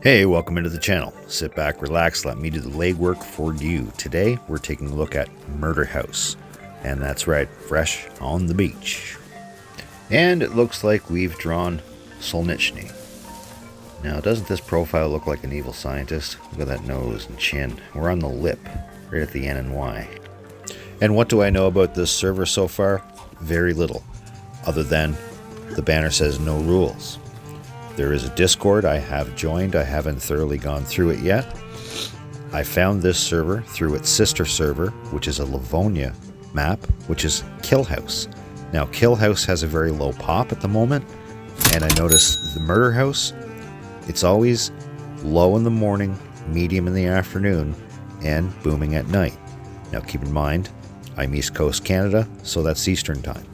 Hey, welcome into the channel. Sit back, relax, let me do the legwork for you. Today, we're taking a look at MurderHouse. And that's right, fresh on the beach. And it looks like we've drawn Solnichny. Now, doesn't this profile look like an evil scientist? Look at that nose and chin. We're on the lip, right at the N and Y. And what do I know about this server so far? Very little, other than the banner says no rules. There is a Discord I have joined. I haven't thoroughly gone through it yet. I found this server through its sister server, which is a Livonia map, which is Kill House. Now, Kill House has a very low pop at the moment, and I noticed the MurderHouse, it's always low in the morning, medium in the afternoon, and booming at night. Now, keep in mind, I'm East Coast Canada, so that's Eastern time.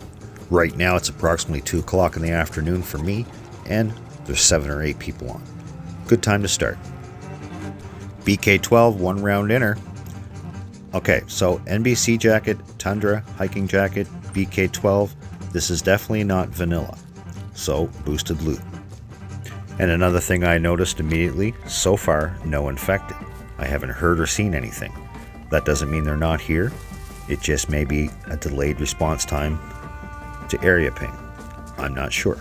Right now, it's approximately 2 o'clock in the afternoon for me, and there's 7 or 8 people on. Good time to start. BK12, 1 round inner. Okay, so NBC jacket, Tundra, hiking jacket, BK12. This is definitely not vanilla. So, boosted loot. And another thing I noticed immediately, so far, no infected. I haven't heard or seen anything. That doesn't mean they're not here. It just may be a delayed response time to area ping. I'm not sure.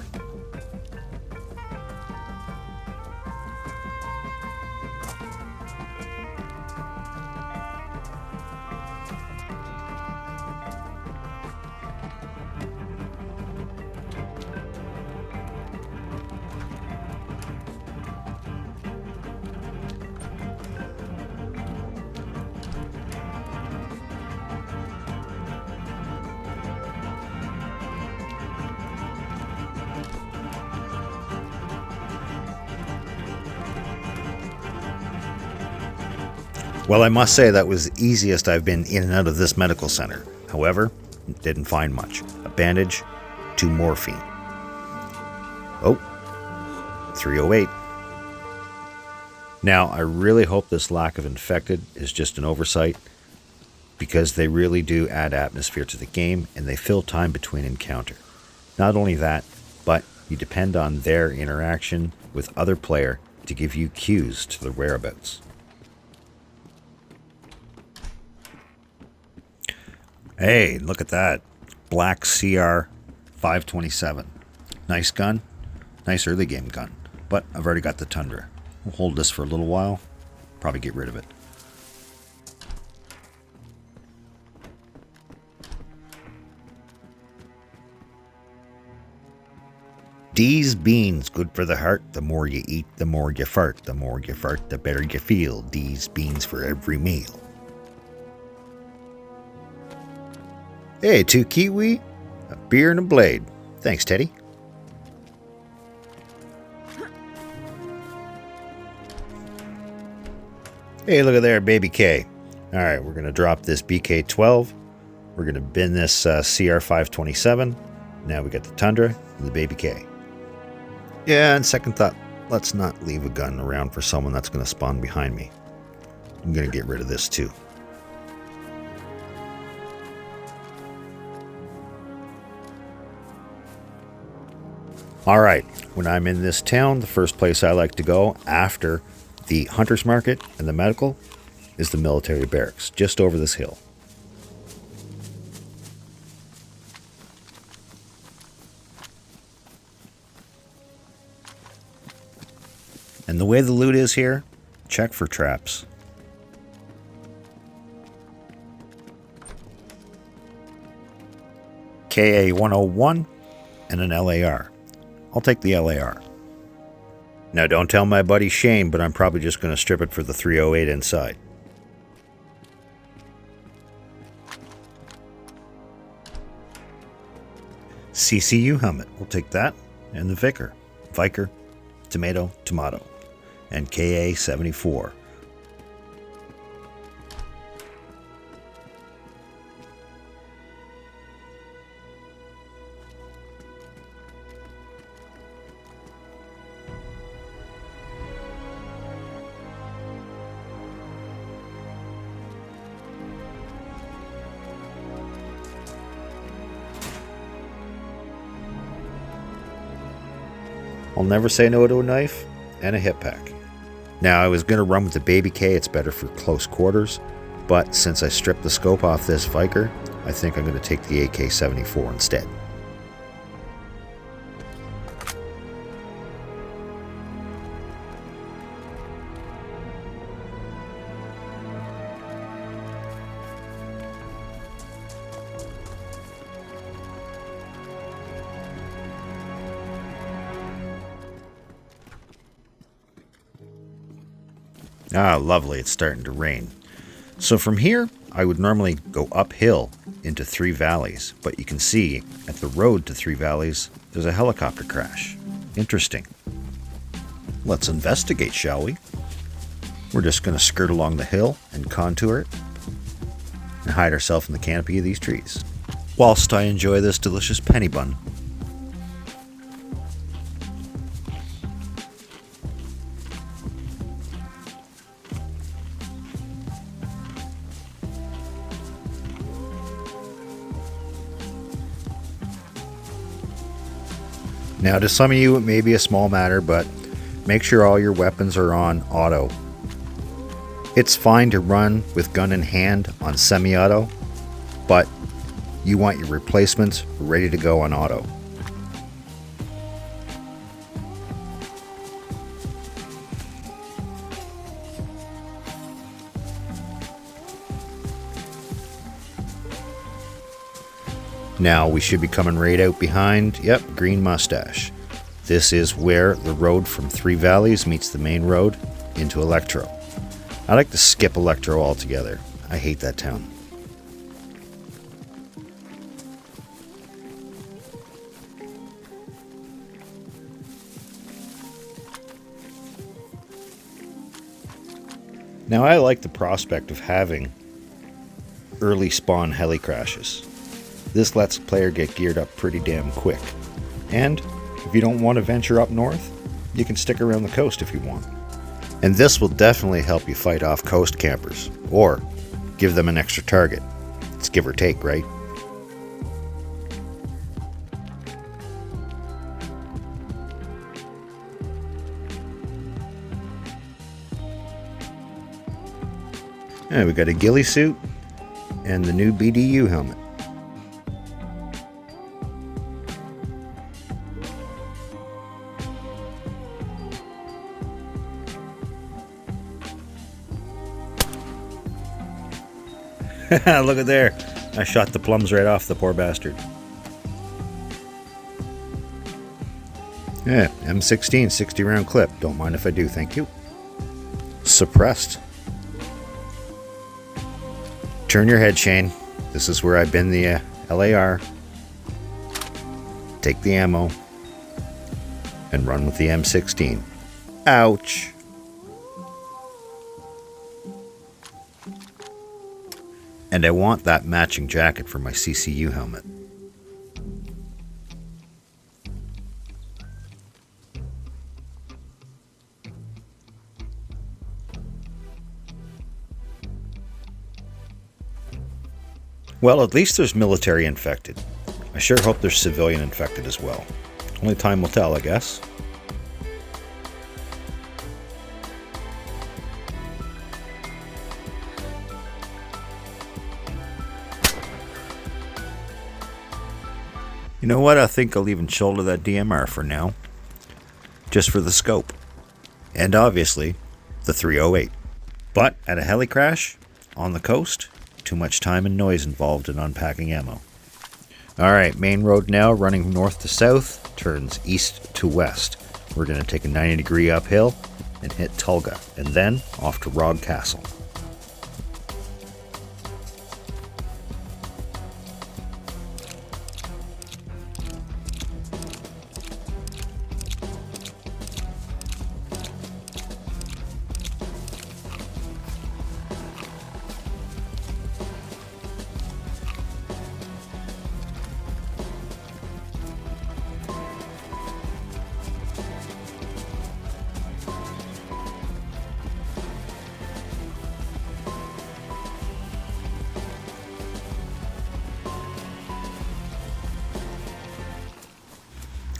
Well, I must say that was the easiest I've been in and out of this medical center. However, didn't find much. A bandage, 2 morphine. Oh, 308. Now, I really hope this lack of infected is just an oversight, because they really do add atmosphere to the game and they fill time between encounter. Not only that, but you depend on their interaction with other player to give you cues to their whereabouts. Hey, look at that. Black CR 527. Nice gun. Nice early game gun. But I've already got the Tundra. We'll hold this for a little while. Probably get rid of it. DayZ beans, good for the heart. The more you eat, the more you fart. The more you fart, the better you feel. DayZ beans for every meal. Hey, 2 kiwi, a beer and a blade. Thanks, Teddy. Hey, look at there, baby K. All right, we're going to drop this BK12. We're going to bin this CR527. Now we got the Tundra and the baby K. Yeah, and second thought, let's not leave a gun around for someone that's going to spawn behind me. I'm going to get rid of this too. Alright, when I'm in this town, the first place I like to go after the hunter's market and the medical is the military barracks, just over this hill. And the way the loot is here, check for traps. KA-101 and an LAR. I'll take the LAR. Now, don't tell my buddy Shane, but I'm probably just going to strip it for the 308 inside. CCU helmet. We'll take that. And the Viker. Tomato. And KA-74. I'll never say no to a knife and a hip pack. Now, I was going to run with the Baby K, it's better for close quarters, but since I stripped the scope off this Viker, I think I'm going to take the AK-74 instead. Ah, lovely, it's starting to rain. So from here, I would normally go uphill into Three Valleys, but you can see at the road to Three Valleys, there's a helicopter crash. Interesting. Let's investigate, shall we? We're just going to skirt along the hill and contour it and hide ourselves in the canopy of these trees, whilst I enjoy this delicious penny bun. Now, to some of you, it may be a small matter, but make sure all your weapons are on auto. It's fine to run with gun in hand on semi-auto, but you want your replacements ready to go on auto. Now we should be coming right out behind, yep, Green Mustache. This is where the road from Three Valleys meets the main road into Electro. I like to skip Electro altogether. I hate that town. Now I like the prospect of having early spawn heli crashes. This lets the player get geared up pretty damn quick. And if you don't want to venture up north, you can stick around the coast if you want. And this will definitely help you fight off coast campers, or give them an extra target. It's give or take, right? And we got a ghillie suit and the new BDU helmet. Look at there. I shot the plums right off the poor bastard. Yeah, M16, 60 round clip. Don't mind if I do, thank you. Suppressed. Turn your head, Shane. This is where I've been the LAR. Take the ammo and run with the M16. Ouch. And I want that matching jacket for my CCU helmet. Well, at least there's military infected. I sure hope there's civilian infected as well. Only time will tell, I guess. You know what? I think I'll even shoulder that DMR for now. Just for the scope. And obviously, the 308. But at a heli crash, on the coast, too much time and noise involved in unpacking ammo. Alright, main road now, running north to south, turns east to west. We're going to take a 90-degree uphill and hit Tulga, and then off to Rog Castle.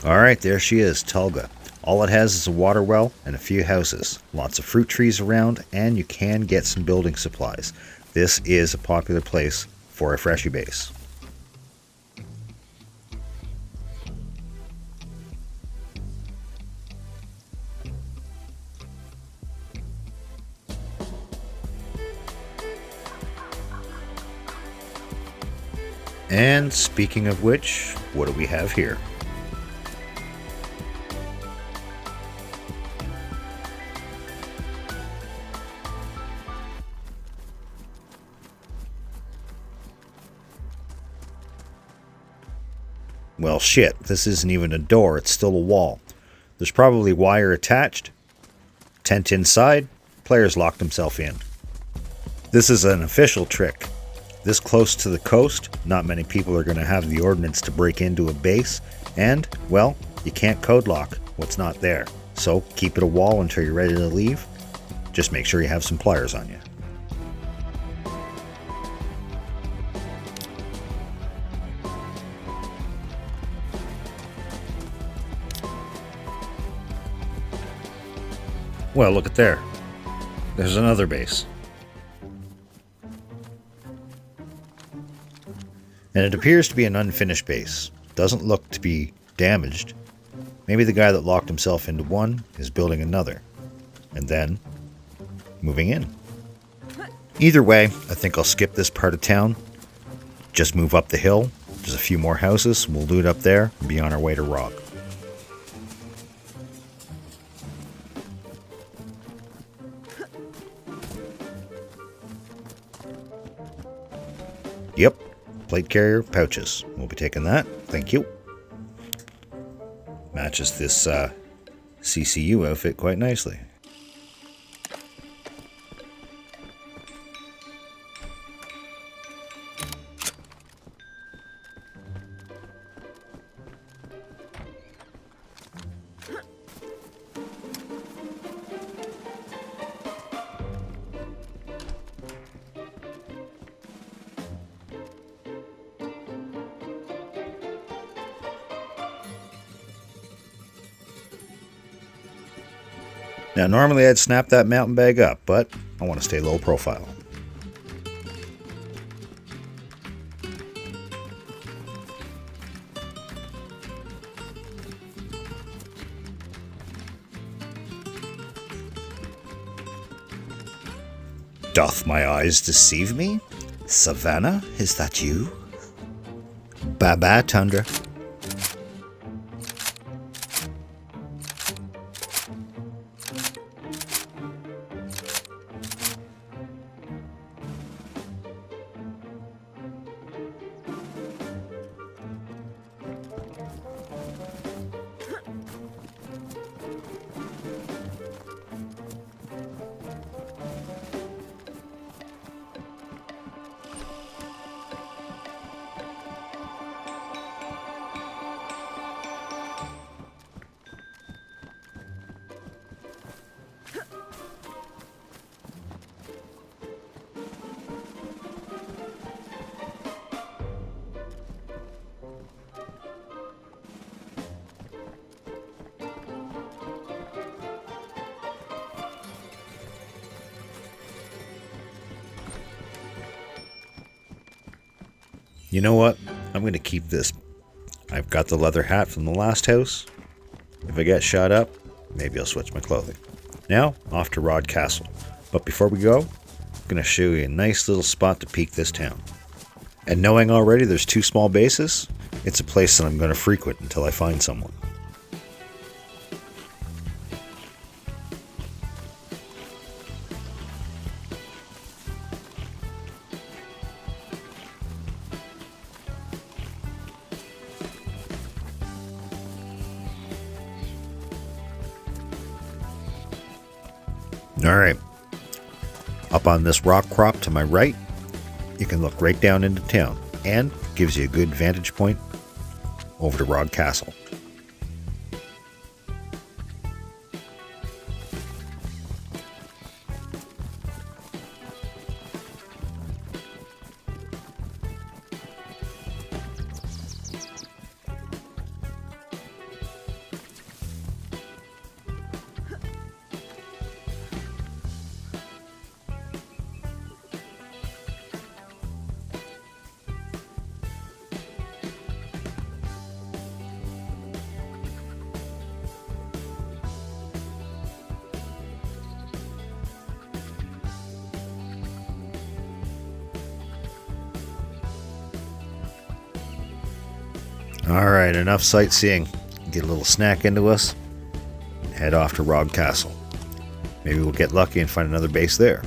Alright, there she is, Tulga. All it has is a water well and a few houses, lots of fruit trees around, and you can get some building supplies. This is a popular place for a freshie base. And speaking of which, what do we have here? Well, shit, this isn't even a door, it's still a wall. There's probably wire attached. Tent inside, player's locked himself in. This is an official trick. This close to the coast, not many people are going to have the ordnance to break into a base, and, well, you can't code lock what's not there. So keep it a wall until you're ready to leave. Just make sure you have some pliers on you. Well, look at there. There's another base. And it appears to be an unfinished base. Doesn't look to be damaged. Maybe the guy that locked himself into one is building another. And then moving in. Either way, I think I'll skip this part of town. Just move up the hill. There's a few more houses. We'll loot up there and be on our way to Rock. Yep. Plate carrier, pouches. We'll be taking that. Thank you. Matches this CCU outfit quite nicely. Now, normally I'd snap that mountain bag up, but I want to stay low profile. Doth my eyes deceive me? Savannah, is that you? Bye-bye, Tundra. You know what? I'm going to keep this. I've got the leather hat from the last house. If I get shot up, maybe I'll switch my clothing. Now, off to Rod Castle. But before we go, I'm going to show you a nice little spot to peek this town. And knowing already there's 2 small bases, it's a place that I'm going to frequent until I find someone. Alright, up on this rock crop to my right, you can look right down into town and gives you a good vantage point over to Rod Castle. Alright, enough sightseeing. Get a little snack into us. And head off to Rogue Castle. Maybe we'll get lucky and find another base there.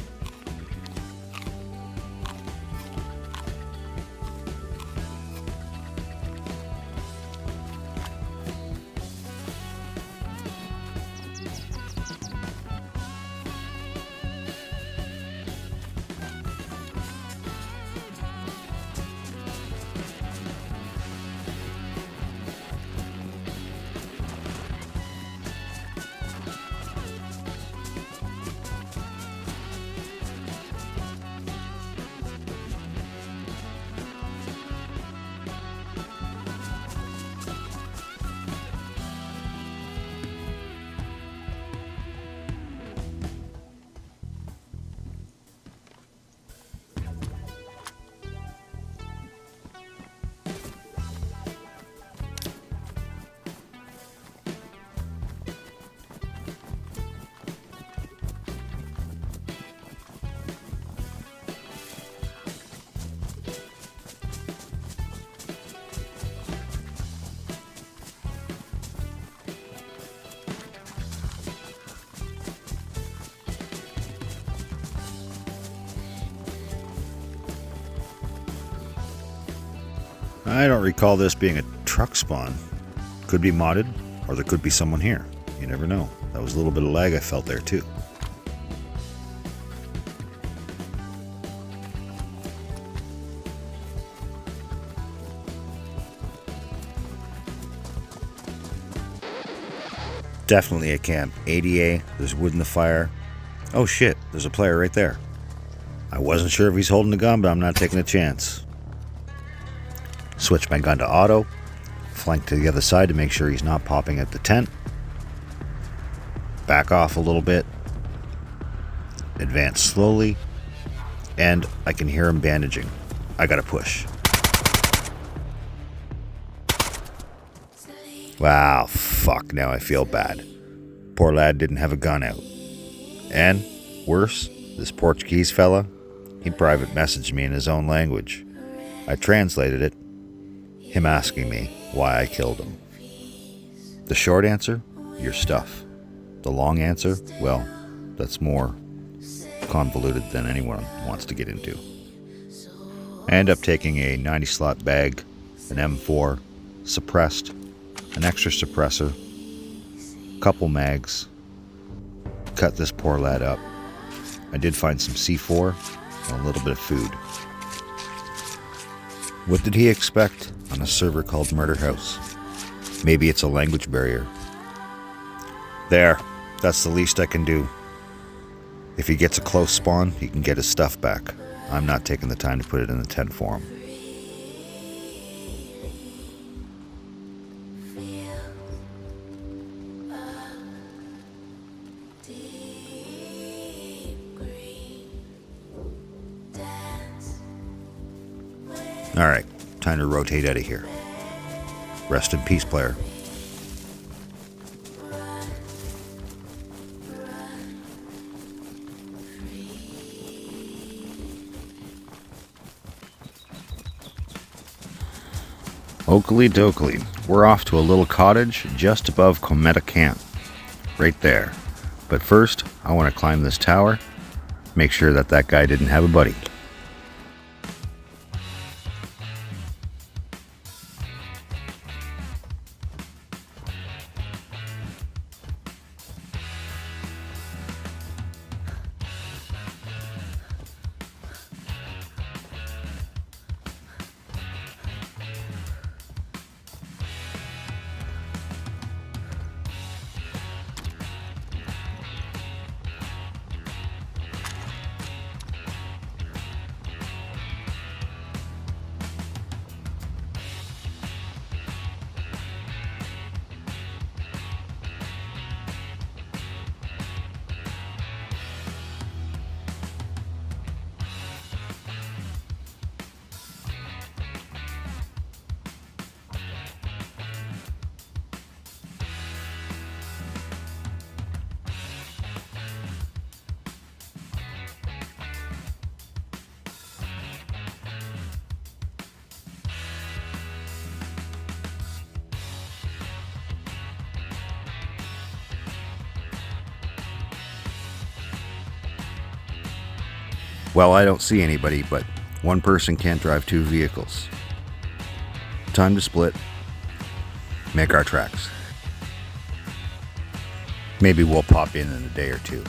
I don't recall this being a truck spawn. Could be modded, or there could be someone here. You never know. That was a little bit of lag I felt there too. Definitely a camp. ADA, there's wood in the fire. Oh shit, there's a player right there. I wasn't sure if he's holding a gun, but I'm not taking a chance. Switch my gun to auto, flank to the other side to make sure he's not popping at the tent, back off a little bit, advance slowly, and I can hear him bandaging. I gotta push. Wow, fuck, now I feel bad. Poor lad didn't have a gun out. And, worse, this Portuguese fella, he private messaged me in his own language. I translated it, him asking me why I killed him. The short answer, your stuff. The long answer, well, that's more convoluted than anyone wants to get into. I end up taking a 90 slot bag, an M4, suppressed, an extra suppressor, couple mags, cut this poor lad up. I did find some C4 and a little bit of food. What did he expect on a server called MurderHouse? Maybe it's a language barrier. There, that's the least I can do. If he gets a close spawn, he can get his stuff back. I'm not taking the time to put it in the tent for him. Alright, time to rotate out of here. Rest in peace, player. Oakley dokley, we're off to a little cottage just above Cometa Camp. Right there. But first, I want to climb this tower, make sure that that guy didn't have a buddy. Well, I don't see anybody, but one person can't drive two vehicles. Time to split. Make our tracks. Maybe we'll pop in a day or two.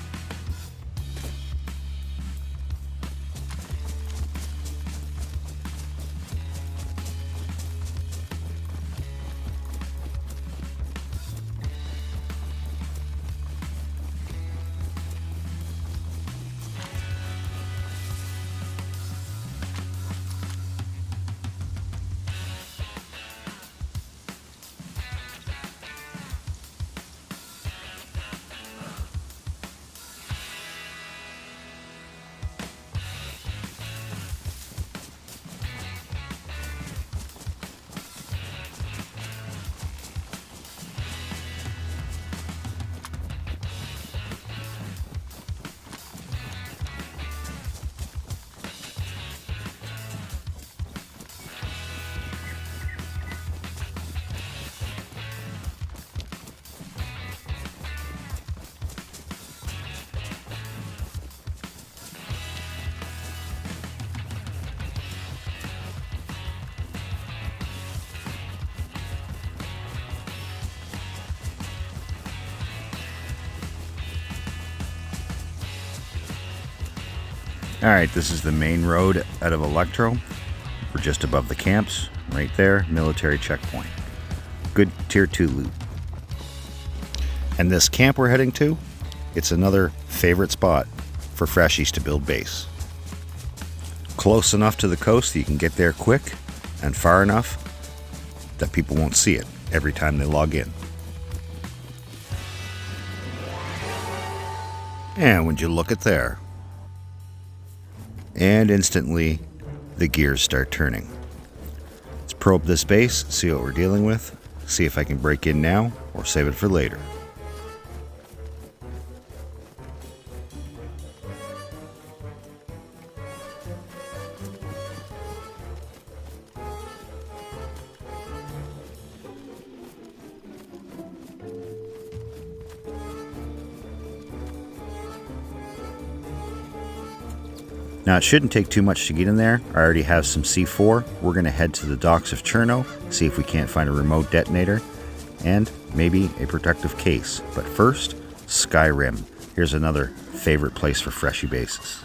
Alright, this is the main road out of Electro. We're just above the camps, right there, military checkpoint. Good tier 2 loot. And this camp we're heading to, it's another favorite spot for freshies to build base. Close enough to the coast that you can get there quick, and far enough that people won't see it every time they log in. And would you look at there? And instantly, the gears start turning. Let's probe this base, see what we're dealing with, see if I can break in now or save it for later. Now it shouldn't take too much to get in there. I already have some C4. We're going to head to the docks of Cherno, see if we can't find a remote detonator, and maybe a protective case. But first, Skyrim. Here's another favorite place for freshie bases.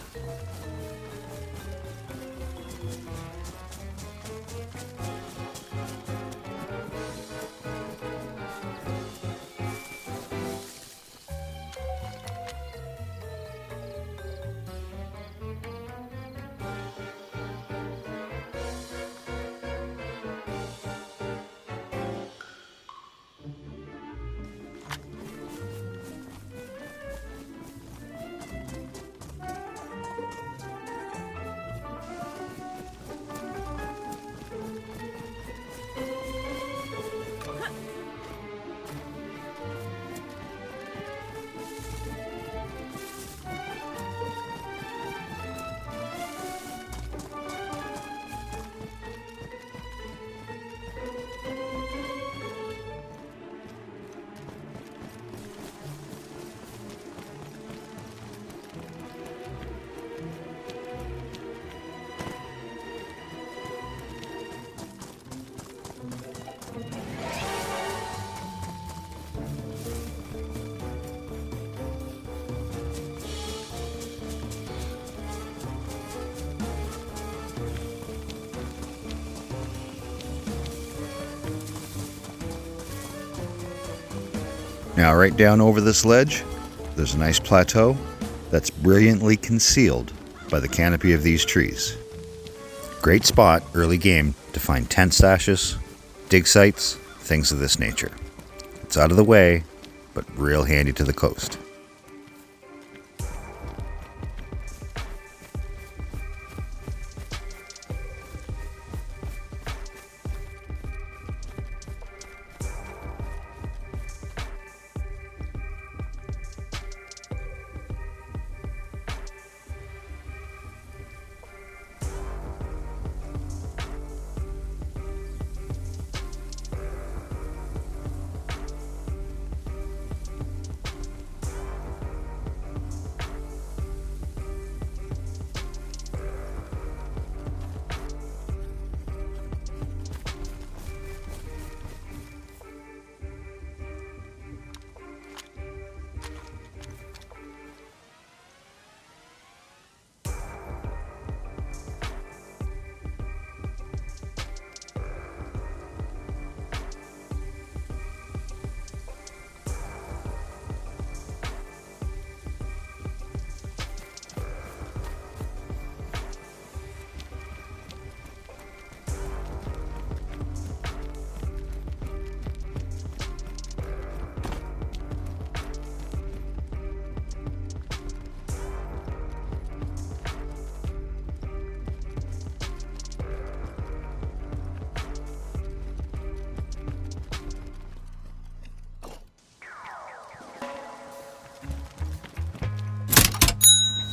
Now right down over this ledge, there's a nice plateau that's brilliantly concealed by the canopy of these trees. Great spot early game to find tent stashes, dig sites, things of this nature. It's out of the way, but real handy to the coast.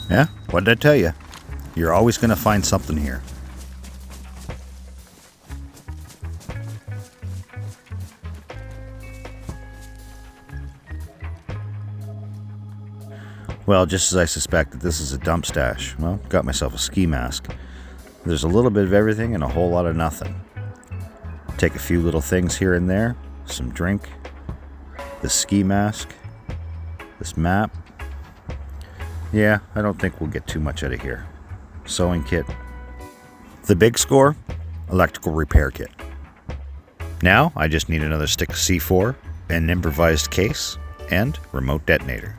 Yeah, what did I tell you? You're always going to find something here. Well, just as I suspected, this is a dump stash. Well, got myself a ski mask. There's a little bit of everything and a whole lot of nothing. Take a few little things here and there. Some drink. This ski mask. This map. Yeah, I don't think we'll get too much out of here. Sewing kit. The big score? Electrical repair kit. Now, I just need another stick of C4, an improvised case, and remote detonator.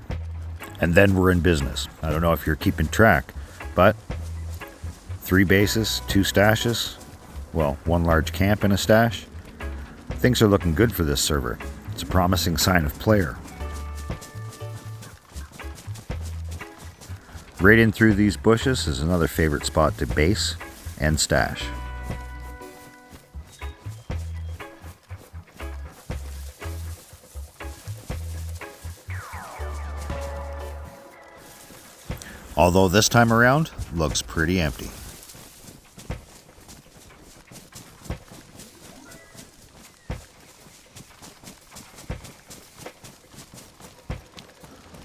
And then we're in business. I don't know if you're keeping track, but 3 bases, 2 stashes, well, 1 large camp and a stash. Things are looking good for this server. It's a promising sign of player. Right in through these bushes is another favorite spot to base and stash. Although this time around, looks pretty empty.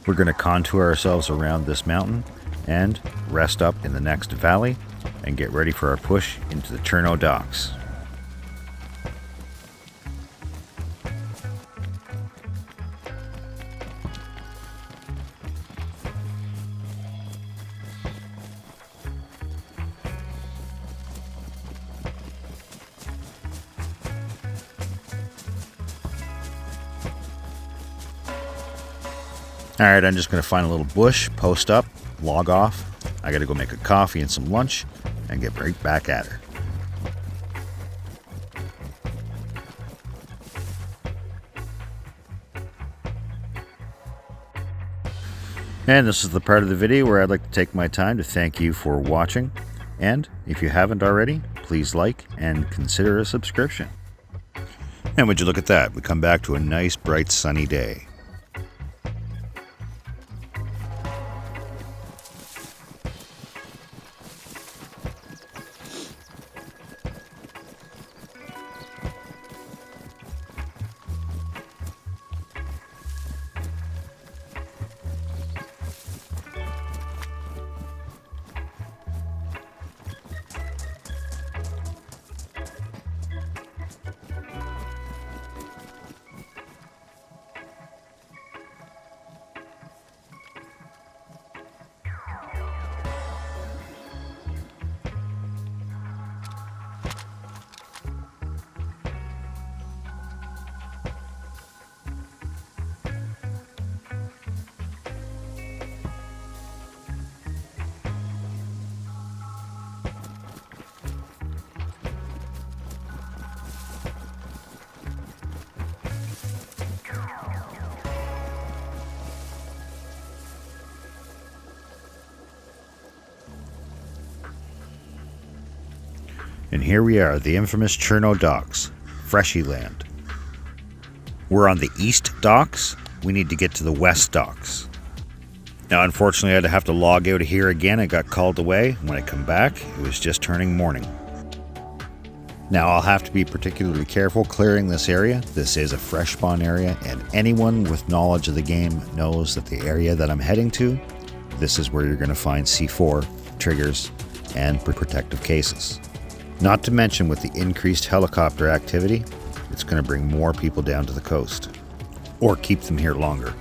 We're going to contour ourselves around this mountain and rest up in the next valley and get ready for our push into the Cherno docks. Alright, I'm just going to find a little bush, post up, log off. I got to go make a coffee and some lunch and get right back at her. And this is the part of the video where I'd like to take my time to thank you for watching. And if you haven't already, please like and consider a subscription. And would you look at that? We come back to a nice, bright, sunny day. And here we are, the infamous Cherno docks, Freshy Land. We're on the east docks. We need to get to the west docks. Now, unfortunately, I'd have to log out of here again. I got called away. When I come back, it was just turning morning. Now, I'll have to be particularly careful clearing this area. This is a fresh spawn area, and anyone with knowledge of the game knows that the area that I'm heading to, this is where you're going to find C4, triggers, and protective cases. Not to mention, with the increased helicopter activity, it's going to bring more people down to the coast, or keep them here longer.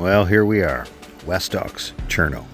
Well, here we are, West Ox, Cherno.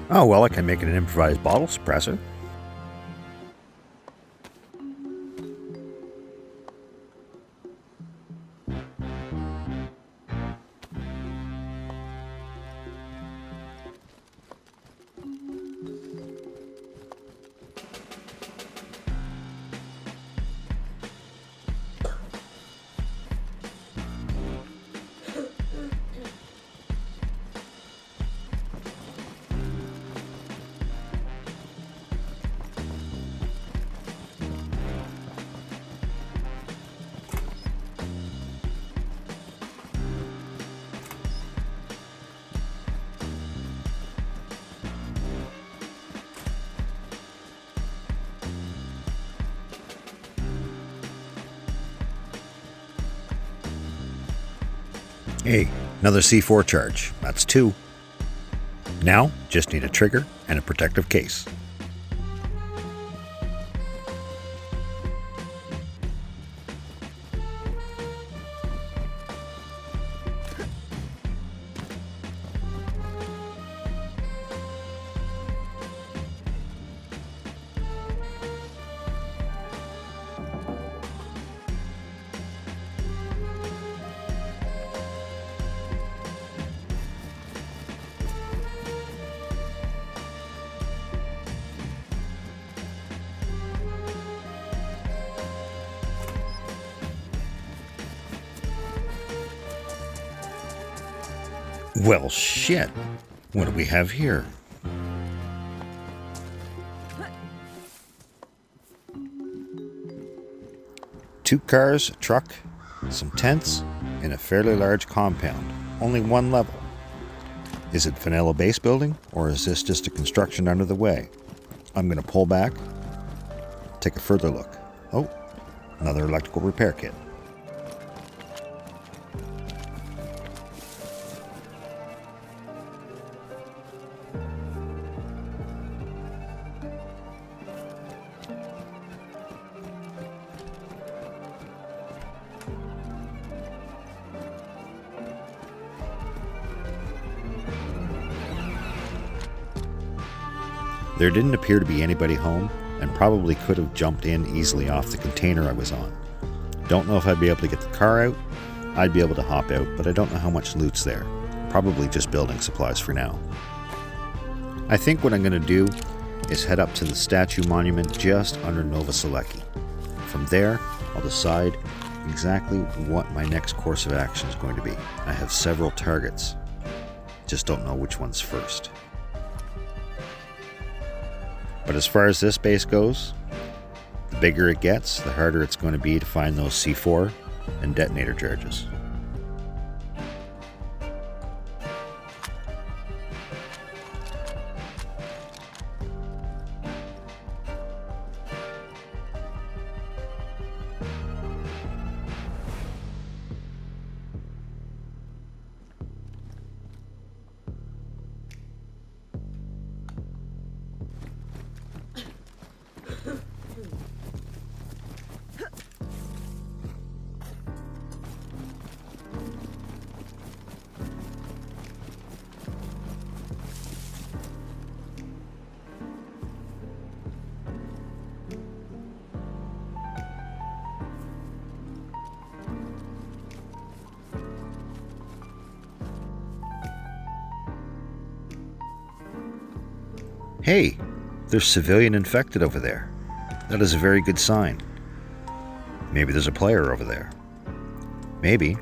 Oh, well, I can make it an improvised bottle suppressor. Hey, another C4 charge. That's 2. Now, just need a trigger and a protective case. Well, shit. What do we have here? Two cars, a truck, some tents, and a fairly large compound. Only one level. Is it vanilla base building, or is this just a construction under the way? I'm going to pull back, take a further look. Oh, another electrical repair kit. There didn't appear to be anybody home, and probably could have jumped in easily off the container I was on. Don't know if I'd be able to get the car out. I'd be able to hop out, but I don't know how much loot's there. Probably just building supplies for now. I think what I'm going to do is head up to the statue monument just under Nova Selecki. From there, I'll decide exactly what my next course of action is going to be. I have several targets, just don't know which one's first. But as far as this base goes, the bigger it gets, the harder it's going to be to find those C4 and detonator charges. Hey, there's civilian infected over there. That is a very good sign. Maybe there's a player over there. Maybe.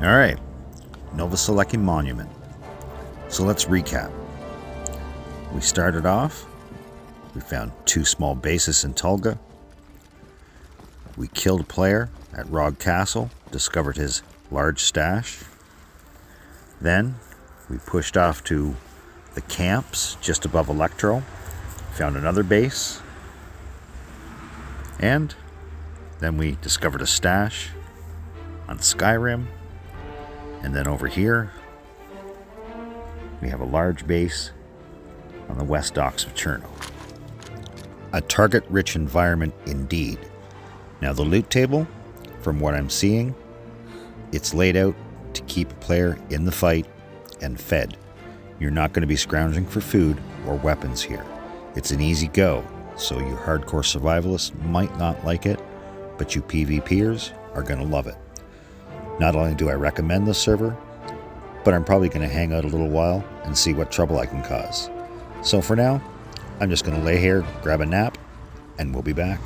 Alright, Nova Seleki Monument. So let's recap. We started off, we found 2 small bases in Tulga. We killed a player at Rog Castle, discovered his large stash. Then we pushed off to the camps just above Electro, found another base, and then we discovered a stash on Skyrim. And then over here, we have a large base on the west docks of Cherno. A target-rich environment indeed. Now the loot table, from what I'm seeing, it's laid out to keep a player in the fight and fed. You're not going to be scrounging for food or weapons here. It's an easy go, so you hardcore survivalists might not like it, but you PvPers are going to love it. Not only do I recommend this server, but I'm probably going to hang out a little while and see what trouble I can cause. So for now, I'm just going to lay here, grab a nap, and we'll be back.